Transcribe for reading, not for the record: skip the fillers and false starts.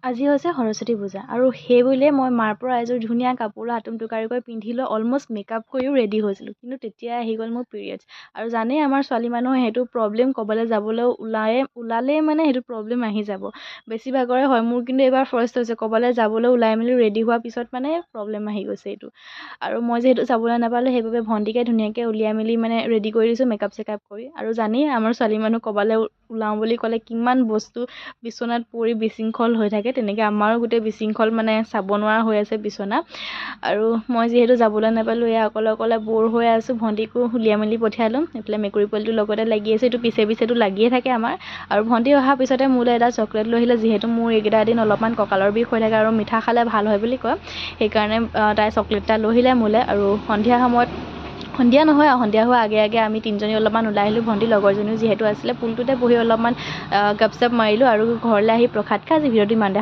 আজি হৈছে সৰস্বতী পূজা আৰু সেই বুলিয়ে মই মাৰ পৰা এযোৰ ধুনীয়া কাপোৰ আতুম টোকাৰিকৈ পিন্ধি লৈ অলম'ষ্ট মেকআপ কৰিও ৰেডি হৈছিলোঁ, কিন্তু তেতিয়া আহি গ'ল মোৰ পিৰিয়ডছ। আৰু জানেই আমাৰ ছোৱালী মানুহৰ সেইটো প্ৰব্লেম, ক'বলৈ যাবলৈ ওলালেই মানে সেইটো প্ৰব্লেম আহি যাব, বেছিভাগৰে হয়। মোৰ কিন্তু এইবাৰ ফাৰ্ষ্ট হৈছে, ক'বলৈ যাবলৈ ওলাই মেলি ৰেডি হোৱাৰ পিছত মানে প্ৰব্লেম আহি গৈছে এইটো। আৰু মই যিহেতু যাবলৈ নাপালোঁ, সেইবাবে ভণ্টিকে ধুনীয়াকৈ উলিয়াই মেলি মানে ৰেডি কৰি দিছোঁ মেকআপ চেকআপ কৰি। আৰু জানেই আমাৰ ছোৱালী মানুহ ক'বলৈ ওলাওঁ বুলি ক'লে কিমান বস্তু বিচনাত পৰি বিশৃংখল হৈ থাকে, তেনেকৈ আমাৰো গোটেই বিশৃংখল মানে চাব নোৱাৰা হৈ আছে বিচনা। আৰু মই যিহেতু যাবলৈ নাপালোঁ, এয়া অকলে অকলে ব'ৰ হৈ আছোঁ, ভণ্টিকো উলিয়াই মেলি পঠিয়ালোঁ। এইফালে মেকুৰী পোৱালিটোৰ লগতে লাগি আছে, এইটো পিছে পিছেতো লাগিয়ে থাকে আমাৰ। আৰু ভণ্টি অহাৰ পিছতে মোলৈ এটা চকলেট লৈ আহিলে, যিহেতু মোৰ এইকেইটা দিন অলপমান কঁকালৰ বিষ হৈ থাকে আৰু মিঠা খালে ভাল হয় বুলি কয়, সেইকাৰণে তাই চকলেট এটা লৈ আহিলে মোলৈ। আৰু সন্ধিয়া সময়ত, সন্ধিয়া নহয় আৰু সন্ধিয়া হোৱাৰ আগে আগে আমি তিনিজনী অলপমান ওলাই আহিলোঁ, ভণ্টিৰ লগৰজনীও যিহেতু আছিলে, পুলটোতে বহি অলপমান গপচপ মাৰিলোঁ আৰু ঘৰলৈ আহি প্ৰসাদ খাই আজি ভিডিঅ'টো ইমানতে